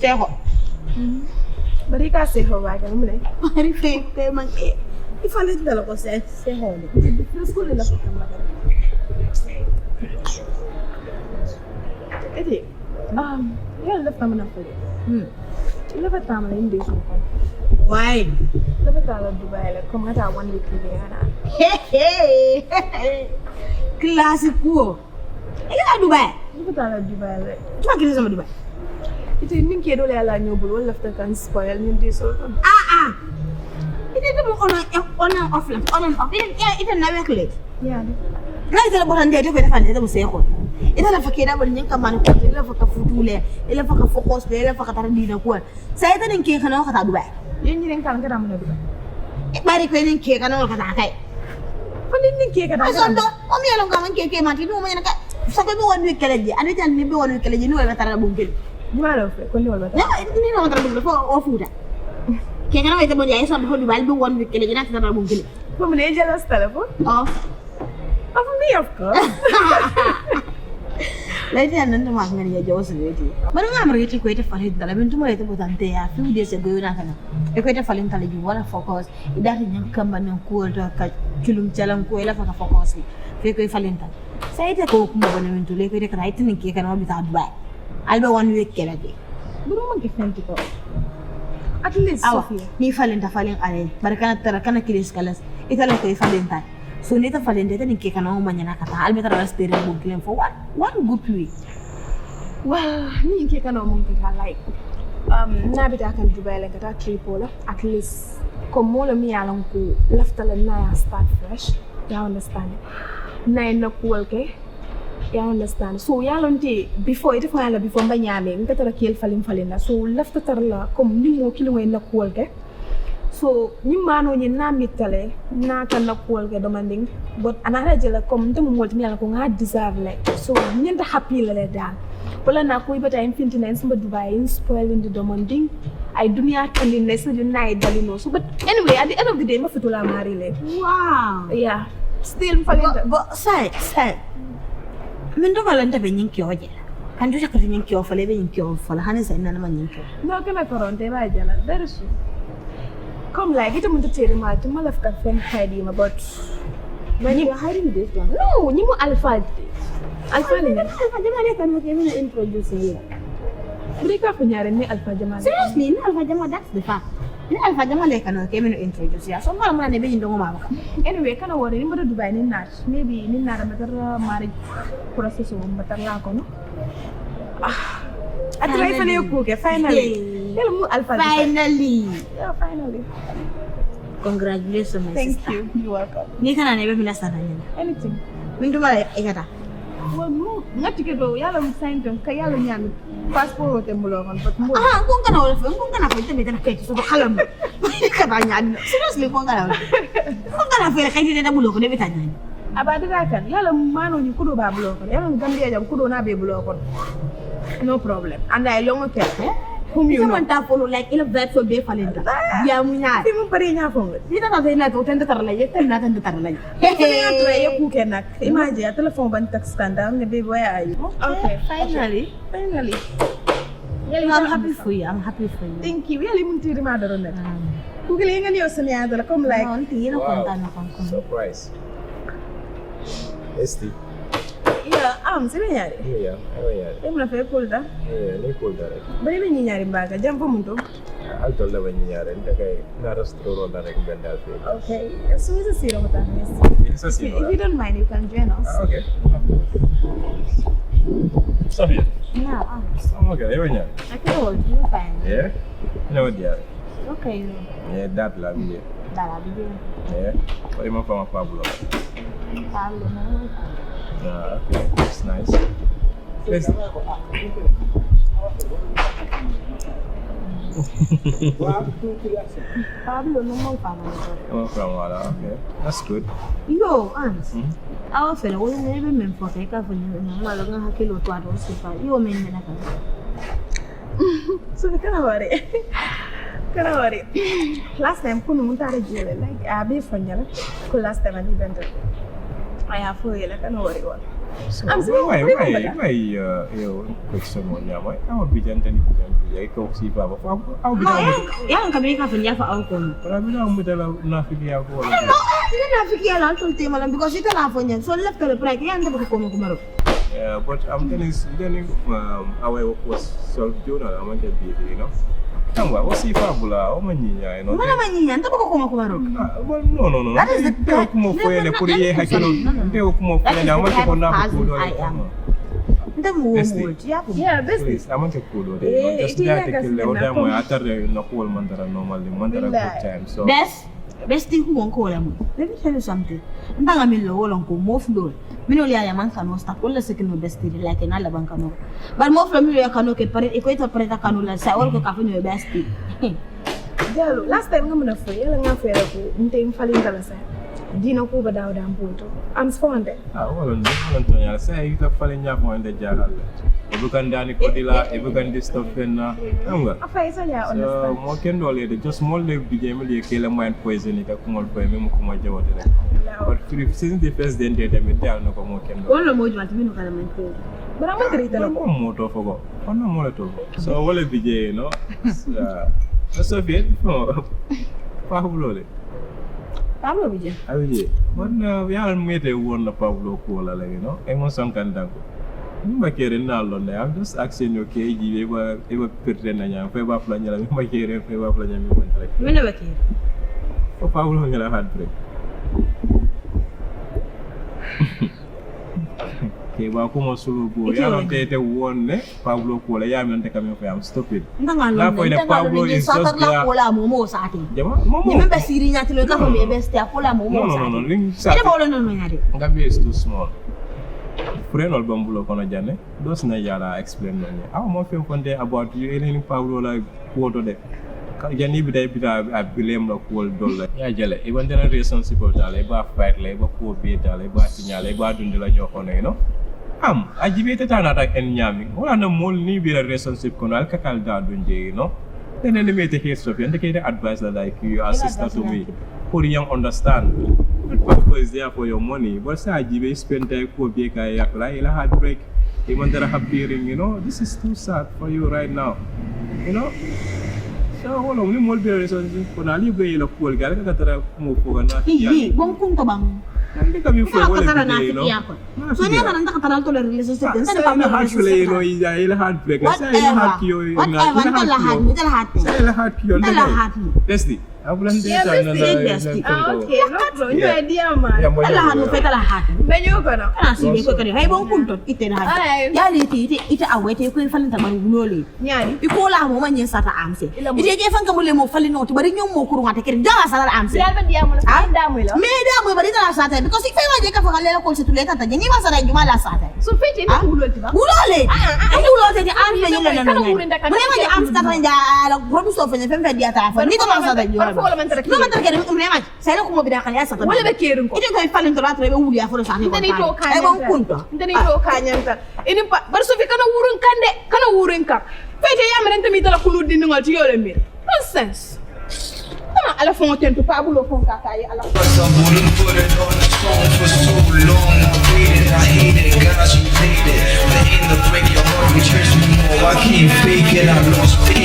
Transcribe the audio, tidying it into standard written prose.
Seho. Bari ka seho ba ka mo Bari fake man eh. Ifalit dala ko seho. School la ko kama ka. Edi. Ya left na mana pwede. Left na mana hindi so ko. Why? Left na Dubai la kuma ta 1 week ni ana. Classic ko. Ila Dubai. Left na Dubai la. Cuma kini sama Dubai. Itu nin ke dole ala nyobul wala left kan spoil ni di so ko. Itu mo on and off lang. On and off. Itu na weekly. Ya. Na ita la botan dia ko ta fan ita mo seho. Ita la fakeda bol nyen kamane ko ila faka futule ila faka focus ila faka tar dina ko sai ta nin ke kana ka ta Dubai Yen ni kan ka mana Dubai bari ko nin ke kana ka ta kai ko nin ke ka so do o mi yalon ka man ke mati no mo nyana ka so ko be won wi keleji andi tan ni be won wi keleji ni wala tara bungel ni ma do fe ko ni wala ni no tara bungel fo o futa ke kana way ta bon yaay so be Dubai be won wi keleji na tara bungel ko mo ne jealous telephone of me of course Lady and then the Magna Joseph. But I'm ready to quit a falling element to wait with Ante a few days ago. A quite a falling tally you want to focus. It doesn't come and cool to a culum chalam coela for a focus. Fake falenta. Say the coke movement to liquid a writing and cake and all without back. I'll be 1 week Kelly. Buruma Gifentico. At least ni falenta falling alley, but I cannot kill his colors. It's a like a falenta. So later falenta and cake and all manyanaka. I'll be the rest for one good week. Well, ni ke kana mun ka like na bi ta kan Dubai like ta tripola at least comme mo mi yalan ko lafta la na start fresh you understand na na ko ke you understand so yalan te before it fa la before ba nyame mi ka tara kel falin so lafta tar la comme ni mo kilo na ko ke so ni mano ni na mitale na kan na ko ke demanding but anara jela comme dum mo mi yalan ko nga deserve like so ni nda happy la le dal wala na ko ibata infinitely in Dubai in spoiling the demanding I dunia telling less than night dalino so but anyway at the end of the day ma fitula mari le Wow. Yeah still falling but say min do balanta be nyin kyo je kan do sakati nyin kyo fale be nyin kyo fala hanin sai nan man nyin kyo no kana koronte ba jala darasu come like it mun tere ma to malaf ka fen hide ma but when you are hiding this one no ni mo alpha ni alpha jamale kan mo ke mina introduce here Brika punyare ni alpha jamale seriously ni alpha jamale that's the fact ni alpha jamale kan mo ke mina introduce ya so mala ne be nyin do ma ba anyway kana wore ni mbodo Dubai ni nat maybe ni nara matar marriage process o matar la ko no atray fane ko ke finally mu alpha finally yeah finally congratulations my thank sister. you you're welcome Ni kana ne be mina sana ni anything min do mala ekata well no ngati ke do yalla mu sign don ka yalla nyami passport te mulo kon but mo ko kana wala ko kana fa te metan kay so halam ka ba nyani seriously ko kana fa kay te na mulo ko ne be tan nyani abadira kan yalla mano ni kudo ba bulo kon yalla gambia jam kudo na be bulo kon no problem and I long okay whom you know someone ta follow like ila vet for be falenta ya mu nya ti mo pare nya fonga ni ta ta na to tenda tarla ye tan na tenda tarla ya to ye ku kenak imagine a telephone ban tax scandal ne be where are you okay finally yalla I'm happy for you thank you yalla mun tiri ma daro net ku gele ngani yo sene adala comme like on ti no kontan ko surprise Esti yeah sene nyari yeah em na fe cool da ni cool da rek bari be nyari mbaga jam fo mun to al tolle ba ñaare ndakay na restaurant la rek bendal fi okay so is a zero with that It's a zero. if you don't mind you can join us Okay. Sofia. na Okay, ewe ñaar. I can hold you fine Yeah. No dia. okay Yeah, that la bi. dala bi Yeah. Pari ma fama Pablo. Pablo no Yeah, okay. That's nice. Let's Pablo no mo pa man come from Wala. Okay. That's good. yo ans awa fela wo ne be men fo kay ka fo ni ngalo nga hakilo to ado sifa yo men na ka so kana wari last time kunu mun tare jele like abi fonyala ko last time ani bende I have for you like kana wari wa So, I'm saying, why remember you question mo niya? Why ako bijan tani bijan? Ikaw si Papa. Ako No, yang kami ka fanya fa au kono. Para mina mo dala nafiki ako. No, ina nafikia la tul tema la because ita la fanya. So left ka le break yan ta ko kono kumaro. Yeah, but I'm telling our was self-journal. I'm going to be, you know. Tangwa, what's the fabula? Oh, manyinya, you know. Mana manyinya? Anta ko kumaro. Well, no. That is the Teo kumo fue le puri ye hakilo. Teo kumo fue na wanti ko na kudo. Nta mo ya ko. Yeah, this Please, I'm going to kudo. Just that the kill or them after no call mandara normally mandara good time. So best thing who won't call them. Let me tell you something. Ndanga mi lo wolon ko mo flo. Mino li aya man kanu sta ko le sekino best thing like na la bankano. But mo flo mi lo kanu ke pare ko ito pare ta kanu la sa or ko ka fino best thing. Jalo, last time nga muna free, yala nga free ako, hindi yung falintala sa. Di na ko ba daw ang punto. I'm sponde. Wala to niya. Sa ito falin niya ko hindi jaral. Ibukan dani ko dila, ibukan distop na. Nga. Apa isa niya So understand? mo kendo le just small le bije mi le kele mind poison ka kumol ko mi mo kuma jawo dire. But since the first day they me tell no ko mo kendo. Wala mo jwa timi no kala man ko. Bara man trita Ko lang. mo to fogo. Ono mo le to. So wala bije no. So fit no. Pablo le. Pablo bije. Abije. Bon ya mete won na Pablo ko la you know. E mo son kan dango. Ma kere na londe. I'm just asking you okay ji eba perte na nya fe ba fla nyala mi ma kere fe ba fla nya mi ma rek. Mene wati. Ko Pablo ngala had break. Okay, ba ko mo sulu bo. Ya no tete won ne Pablo ko la ya mi nte kam ko am stupid. Ndanga lo. La ko ne Pablo is just la kola mo sa ati. Jama momo. Ni membe siri nya tilo ka ko mi best ya kola mo sa ati. No. Ling sa. Ina bolo no nyade. Gambia is too small. Friend bambulo kono jane. Dos na yala explain no ni. Aw mo fe fonde about you any Pablo la wodo de. Jani bi day bita a blame la ko dol la. Ya jale e wonde na relationship dal e ba fight la e ba ko be dal e ba signal e ba dundi la ñoko ne no. Ajibe te tana tak en nyami. Wala na mol ni bi relationship kono al kakal da dunje no. Then let me take it so you indicate advice that like your sister to me. For young understand. Papa is there for your money. But say Ajibe spend time ko be kay yakla ila heartbreak. Even there happy ring, you know. This is too sad for you right now. You know? So hold on, ni mol bi relationship kono ali be ila ko gal ka tara mo ko na. Bong kunto bang. Nandi kami fo wala bi no. So niya kan ka taral to le relationship din sa pa actually no ila heartbreak. Sa ila heart yo na. Sa ila heart yo. Bestie. Abulan din tayo na Okay, no problem. Yung idea man. Alahan mo peta lahat. Benyo ko no. Kana si ko kani hay bong kunto ite na hat. Ya li ite awete ko falin ta bari gunole. Nyani. Iko la mo man yen sata amse. Ite je fan kamule mo falin no to bari nyom mo kurunga te kiri dala sala amse. Dal ba dia mo la. Da mo la. Me da mo bari dala sata because if I je ka fa lela ko se tuleta ta je ni ma sara juma la sata. So fiti ni gunole ba? Gunole. Gunole te am me nyela na. Kana wurin da kana. Mo ma je am sata ja la promise of ne femfe dia ta fa. Ni to ma sata juma. Ko la man tara. No man tara ke mo ma. Sai la ko mo bi da kan ya sata. Wala be kerin ko. Ite ko falin to la tra be wuli ya fo sata. Ndani to kanya. Ay bong kunto. Ndani to kanya ta. Ini pa bar so fi kana wurin kande. Kana wurin ka. Fete ya men tami dala kulu dinni ngal ci yole mir. Nonsense. Come ala fon tentu pa bulo fon ka kay ala. I wouldn't put it on the phone for so long. I waited, I hated, God, you played it. But in the break, your heart betrays me more. I can't fake it, I lost faith.